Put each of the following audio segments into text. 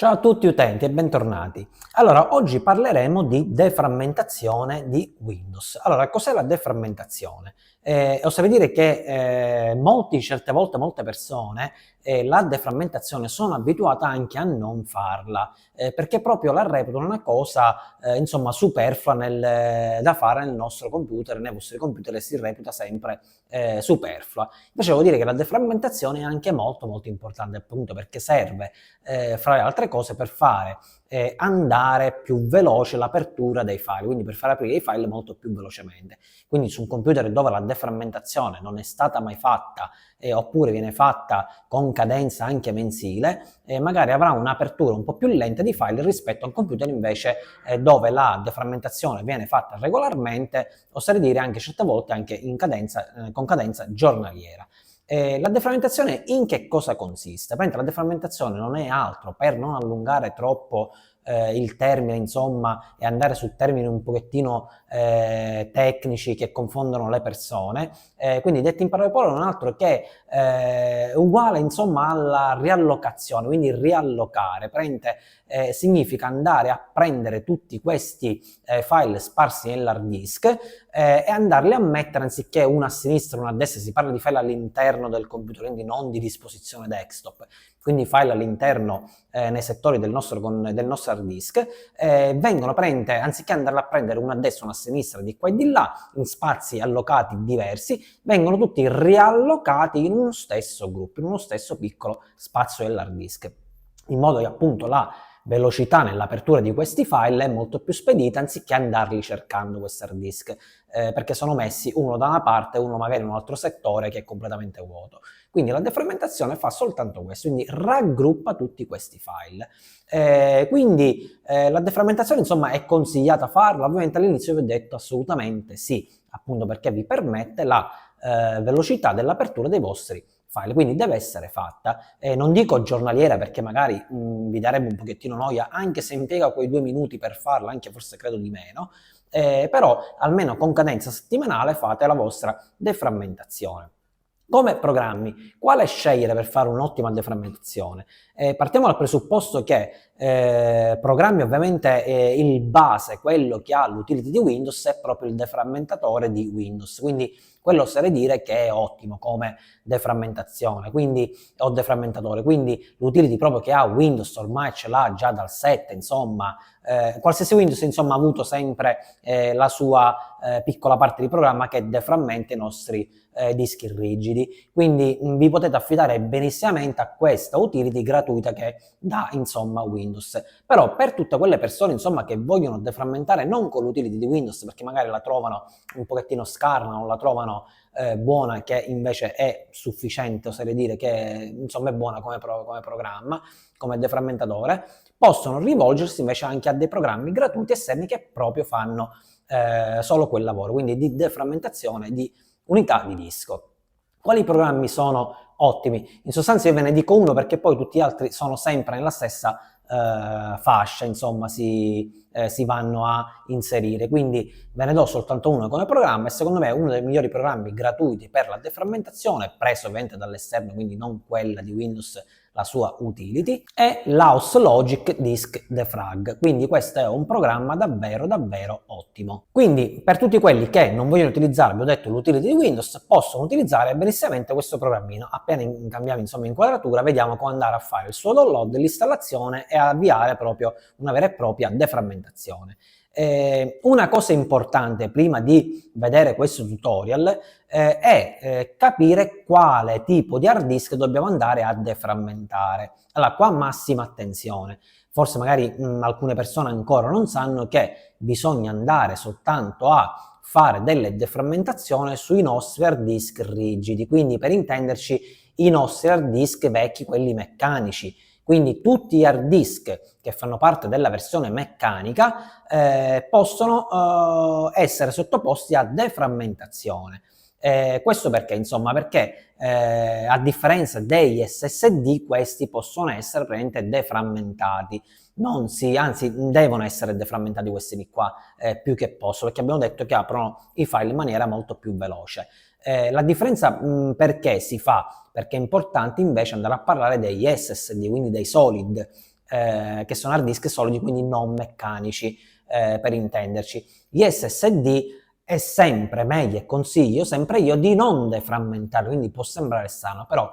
Ciao a tutti utenti e bentornati. Allora, oggi parleremo di deframmentazione di Windows. Allora, cos'è la deframmentazione? Oserei dire che certe volte molte persone la deframmentazione sono abituate anche a non farla, perché proprio la reputano una cosa, insomma, superflua da fare nel nostro computer, nei vostri computer e si reputa sempre superflua. Invece devo dire che la deframmentazione è anche molto importante, appunto perché serve fra le altre cose per fare andare più veloce l'apertura dei file, quindi per far aprire i file molto più velocemente. Quindi su un computer dove la deframmentazione non è stata mai fatta oppure viene fatta con cadenza anche mensile, magari avrà un'apertura un po' più lenta di file rispetto a un computer invece dove la deframmentazione viene fatta regolarmente, oserei dire anche certe volte anche con cadenza giornaliera. La deframmentazione in che cosa consiste? La deframmentazione non è altro, per non allungare troppo il termine, insomma, e andare su termini un pochettino tecnici che confondono le persone, quindi detti in parole povere non è altro che uguale, insomma, alla riallocazione, quindi riallocare. Significa andare a prendere tutti questi file sparsi nell'hard disk e andarli a mettere anziché uno a sinistra e uno a destra. Si parla di file all'interno del computer, quindi non di disposizione desktop, quindi file all'interno nei settori del nostro hard disk, vengono prendere, anziché andarli a prendere uno a destra e uno a sinistra, di qua e di là, in spazi allocati diversi, vengono tutti riallocati in uno stesso gruppo, in uno stesso piccolo spazio dell'hard disk, in modo che appunto la velocità nell'apertura di questi file è molto più spedita anziché andarli cercando questi hard disk, perché sono messi uno da una parte e uno magari in un altro settore che è completamente vuoto. Quindi la deframmentazione fa soltanto questo, quindi raggruppa tutti questi file. La deframmentazione insomma è consigliata farla, ovviamente all'inizio vi ho detto assolutamente sì, appunto perché vi permette la velocità dell'apertura dei vostri file, quindi deve essere fatta, non dico giornaliera perché magari vi darebbe un pochettino noia, anche se impiega quei 2 minuti per farla, anche forse credo di meno, però almeno con cadenza settimanale fate la vostra deframmentazione. Come programmi, quale scegliere per fare un'ottima deframmentazione? Partiamo dal presupposto che programmi ovviamente il base, quello che ha l'utility di Windows, è proprio il deframmentatore di Windows, quindi quello oserei dire che è ottimo come deframmentazione, o deframmentatore, quindi l'utility proprio che ha Windows ormai ce l'ha già dal 7, insomma, qualsiasi Windows insomma ha avuto sempre la sua piccola parte di programma che deframmenta i nostri dischi rigidi, quindi vi potete affidare benissimamente a questa utility gratuita che dà insomma Windows. Però per tutte quelle persone insomma che vogliono deframmentare non con l'utility di Windows perché magari la trovano un pochettino scarna o la trovano buona, che invece è sufficiente, oserei dire che insomma è buona come programma, come deframmentatore, possono rivolgersi invece anche a dei programmi gratuiti esterni che proprio fanno solo quel lavoro, quindi di deframmentazione di unità di disco. Quali programmi sono ottimi? In sostanza io ve ne dico uno perché poi tutti gli altri sono sempre nella stessa fascia, insomma si vanno a inserire, quindi ve ne do soltanto uno come programma e secondo me è uno dei migliori programmi gratuiti per la deframmentazione, preso ovviamente dall'esterno, quindi non quella di Windows, la sua utility, è l'House Logic Disk Defrag, quindi questo è un programma davvero ottimo. Quindi per tutti quelli che non vogliono utilizzare, vi ho detto, l'utility di Windows, possono utilizzare benissimamente questo programmino. Appena cambiamo insomma inquadratura, vediamo come andare a fare il suo download, l'installazione e avviare proprio una vera e propria deframmentazione. Una cosa importante prima di vedere questo tutorial è capire quale tipo di hard disk dobbiamo andare a deframmentare. Allora, qua massima attenzione. Forse magari alcune persone ancora non sanno che bisogna andare soltanto a fare delle deframmentazioni sui nostri hard disk rigidi, quindi per intenderci i nostri hard disk vecchi, quelli meccanici. Quindi tutti gli hard disk che fanno parte della versione meccanica possono essere sottoposti a deframmentazione. Questo perché? Insomma, perché a differenza degli SSD questi possono essere praticamente deframmentati. Anzi, devono essere deframmentati questi di qua più che possono, perché abbiamo detto che aprono i file in maniera molto più veloce. La differenza perché si fa? Perché è importante invece andare a parlare degli SSD, quindi dei solid che sono hard disk solidi, quindi non meccanici, per intenderci. Gli SSD è sempre meglio e consiglio sempre io di non deframmentare, quindi può sembrare strano, però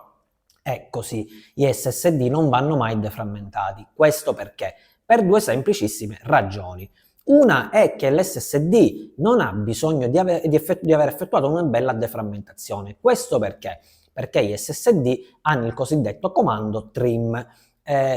è così. Gli SSD non vanno mai deframmentati. Questo perché? Per due semplicissime ragioni. Una è che l'SSD non ha bisogno di aver effettuato una bella deframmentazione. Questo perché? Perché gli SSD hanno il cosiddetto comando trim.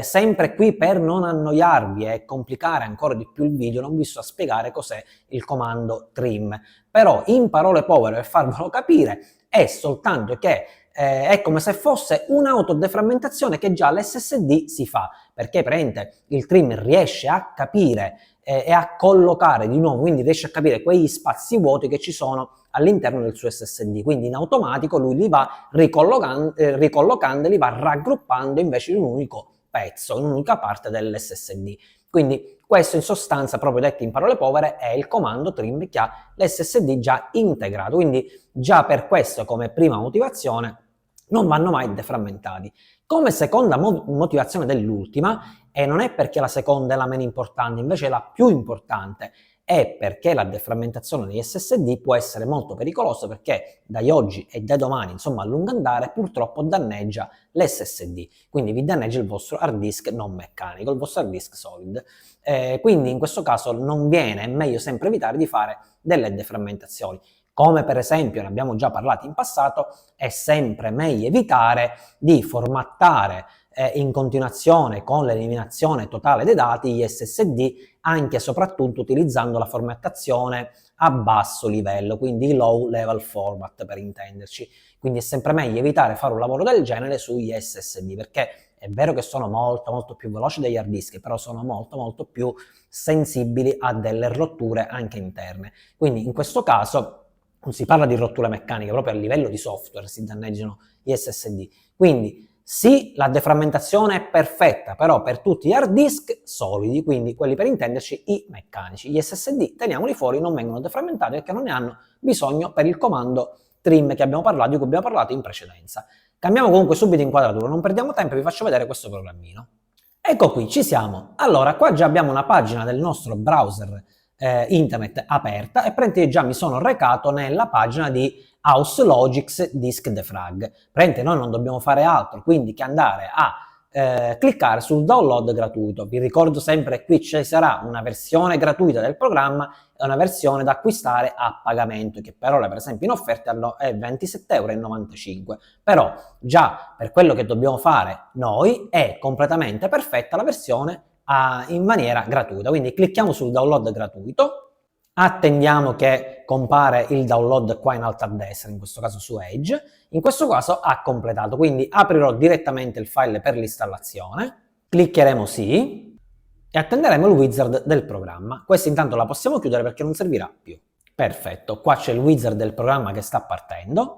Sempre qui, per non annoiarvi e complicare ancora di più il video, non vi sto a spiegare cos'è il comando trim. Però in parole povere, per farvelo capire, è soltanto che è come se fosse un'autodeframmentazione che già l'SSD si fa, perché praticamente il trim riesce a capire e a collocare di nuovo, quindi riesce a capire quegli spazi vuoti che ci sono all'interno del suo SSD, quindi in automatico lui li va ricollocando, li va raggruppando invece in un unico pezzo, in un'unica parte dell'SSD. Quindi questo in sostanza, proprio detto in parole povere, è il comando trim che ha l'SSD già integrato, quindi già per questo, come prima motivazione, non vanno mai deframmentati. Come seconda motivazione dell'ultima, e non è perché la seconda è la meno importante, invece è la più importante, è perché la deframmentazione degli SSD può essere molto pericolosa, perché da oggi e da domani, insomma a lungo andare, purtroppo danneggia l'SSD, quindi vi danneggia il vostro hard disk non meccanico, il vostro hard disk solid. Quindi in questo caso non viene, è meglio sempre evitare di fare delle deframmentazioni. Come per esempio, ne abbiamo già parlato in passato, è sempre meglio evitare di formattare in continuazione con l'eliminazione totale dei dati gli SSD, anche e soprattutto utilizzando la formattazione a basso livello, quindi low level format per intenderci. Quindi è sempre meglio evitare fare un lavoro del genere sugli SSD, perché è vero che sono molto più veloci degli hard disk, però sono molto più sensibili a delle rotture anche interne. Quindi in questo caso non si parla di rotture meccaniche, proprio a livello di software si danneggiano gli SSD. Quindi sì, la deframmentazione è perfetta, però per tutti gli hard disk solidi, quindi quelli per intenderci i meccanici. Gli SSD teniamoli fuori, non vengono deframmentati perché non ne hanno bisogno per il comando trim di cui abbiamo parlato in precedenza. Cambiamo comunque subito inquadratura, non perdiamo tempo e vi faccio vedere questo programmino. Ecco qui, ci siamo. Allora, qua già abbiamo una pagina del nostro browser internet aperta e praticamente già mi sono recato nella pagina di House Logix Disk Defrag. Praticamente noi non dobbiamo fare altro quindi che andare a cliccare sul download gratuito. Vi ricordo sempre che qui ci sarà una versione gratuita del programma e una versione da acquistare a pagamento, che per ora per esempio in offerta è 27,95 €. Però già per quello che dobbiamo fare noi è completamente perfetta la versione in maniera gratuita. Quindi clicchiamo sul download gratuito, attendiamo che compare il download qua in alto a destra, in questo caso su Edge. In questo caso ha completato, quindi aprirò direttamente il file per l'installazione, cliccheremo sì e attenderemo il wizard del programma. Questa intanto la possiamo chiudere perché non servirà più. Perfetto, qua c'è il wizard del programma che sta partendo.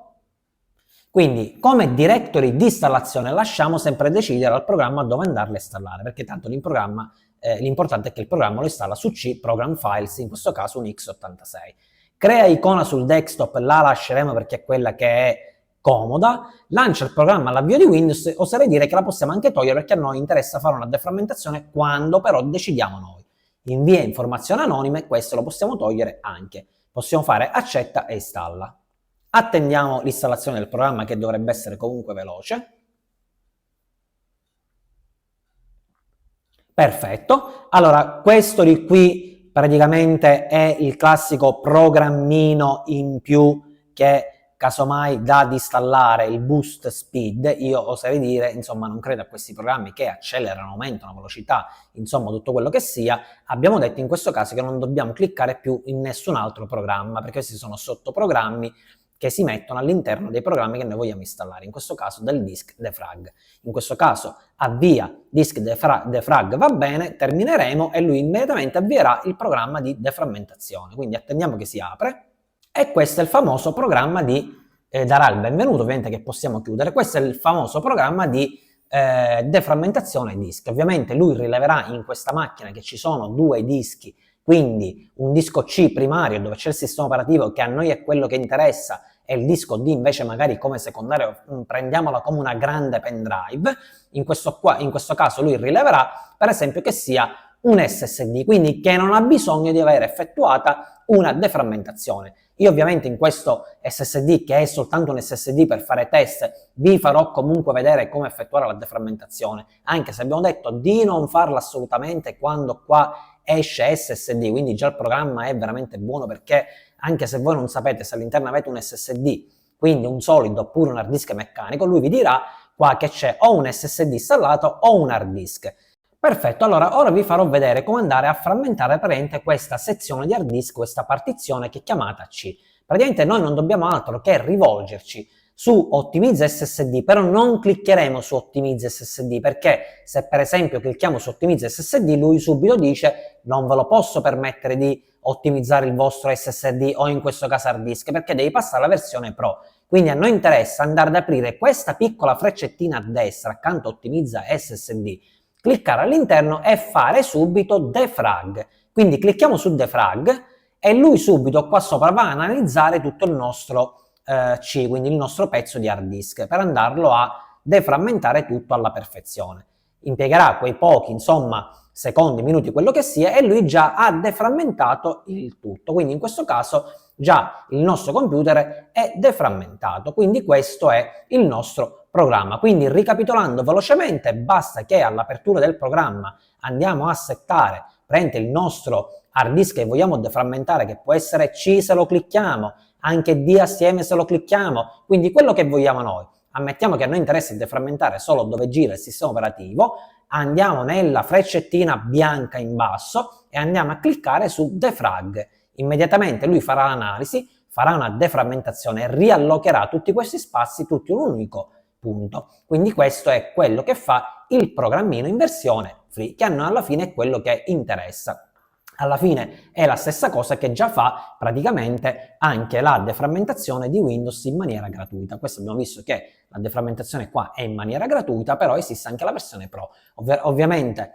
Quindi come directory di installazione lasciamo sempre decidere al programma dove andarle a installare, perché tanto l'importante è che il programma lo installa su C, Program Files, in questo caso un x86. Crea icona sul desktop, la lasceremo perché è quella che è comoda. Lancia il programma all'avvio di Windows, oserei dire che la possiamo anche togliere perché a noi interessa fare una deframmentazione quando però decidiamo noi. Invia informazioni anonime, questo lo possiamo togliere anche. Possiamo fare accetta e installa. Attendiamo l'installazione del programma che dovrebbe essere comunque veloce. Perfetto. Allora, questo di qui praticamente è il classico programmino in più che casomai dà ad installare il boost speed. Io oserei dire, insomma, non credo a questi programmi che accelerano, aumentano la velocità, insomma, tutto quello che sia. Abbiamo detto in questo caso che non dobbiamo cliccare più in nessun altro programma, perché questi sono sottoprogrammi che si mettono all'interno dei programmi che noi vogliamo installare, in questo caso del disk defrag. In questo caso avvia disk defrag, va bene, termineremo e lui immediatamente avvierà il programma di deframmentazione. Quindi attendiamo che si apre e questo è il famoso programma darà il benvenuto, ovviamente, che possiamo chiudere. Questo è il famoso programma di deframmentazione disk. Ovviamente lui rileverà in questa macchina che ci sono due dischi, quindi un disco C primario dove c'è il sistema operativo che a noi è quello che interessa e il disco D invece magari come secondario prendiamola come una grande pendrive, in questo caso lui rileverà per esempio che sia un SSD, quindi che non ha bisogno di aver effettuata una deframmentazione. Io ovviamente in questo SSD, che è soltanto un SSD per fare test, vi farò comunque vedere come effettuare la deframmentazione, anche se abbiamo detto di non farla assolutamente quando qua esce SSD, quindi già il programma è veramente buono, perché anche se voi non sapete se all'interno avete un SSD, quindi un solido oppure un hard disk meccanico, lui vi dirà qua che c'è o un SSD installato o un hard disk. Perfetto, allora ora vi farò vedere come andare a frammentare praticamente questa sezione di hard disk, questa partizione che è chiamata C. Praticamente noi non dobbiamo altro che rivolgerci su ottimizza SSD, però non cliccheremo su ottimizza SSD, perché se per esempio clicchiamo su ottimizza SSD lui subito dice non ve lo posso permettere di ottimizzare il vostro SSD o in questo caso hard disk, perché devi passare alla versione Pro. Quindi a noi interessa andare ad aprire questa piccola freccettina a destra accanto a ottimizza SSD, cliccare all'interno e fare subito defrag. Quindi clicchiamo su defrag e lui subito qua sopra va a analizzare tutto il nostro C, quindi il nostro pezzo di hard disk, per andarlo a deframmentare tutto alla perfezione. Impiegherà quei pochi, insomma, secondi, minuti, quello che sia, e lui già ha deframmentato il tutto. Quindi in questo caso già il nostro computer è deframmentato. Quindi questo è il nostro programma. Quindi ricapitolando velocemente, basta che all'apertura del programma andiamo a settare il nostro hard disk che vogliamo deframmentare, che può essere C se lo clicchiamo, anche D assieme se lo clicchiamo, quindi quello che vogliamo noi. Ammettiamo che a noi interessa deframmentare solo dove gira il sistema operativo, andiamo nella freccettina bianca in basso e andiamo a cliccare su defrag. Immediatamente lui farà l'analisi, farà una deframmentazione e riallocherà tutti questi spazi, tutti in un unico punto. Quindi questo è quello che fa il programmino in versione free, che a noi alla fine è quello che interessa. Alla fine è la stessa cosa che già fa praticamente anche la deframmentazione di Windows in maniera gratuita. Questo abbiamo visto che la deframmentazione qua è in maniera gratuita, però esiste anche la versione Pro. Ovviamente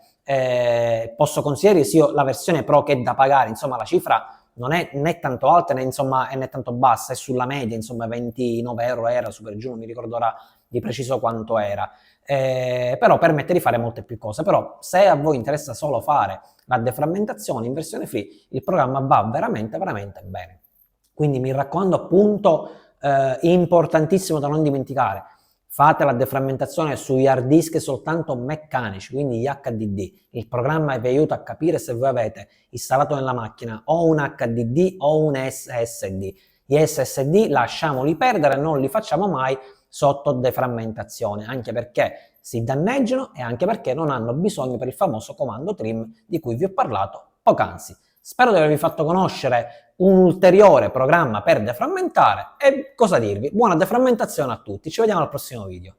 posso consigliare io la versione Pro, che è da pagare, insomma la cifra non è né tanto alta né, insomma, né tanto bassa, è sulla media, insomma 29 euro era, su per giù, non mi ricordo ora di preciso quanto era. Però permette di fare molte più cose. Però se a voi interessa solo fare la deframmentazione in versione free, il programma va veramente bene. Quindi mi raccomando, appunto, importantissimo da non dimenticare, fate la deframmentazione sugli hard disk soltanto meccanici, quindi gli HDD. Il programma vi aiuta a capire se voi avete installato nella macchina o un HDD o un SSD. Gli SSD lasciamoli perdere, non li facciamo mai sotto deframmentazione, anche perché si danneggiano e anche perché non hanno bisogno per il famoso comando trim di cui vi ho parlato poc'anzi. Spero di avervi fatto conoscere un ulteriore programma per deframmentare e cosa dirvi? Buona deframmentazione a tutti, ci vediamo al prossimo video.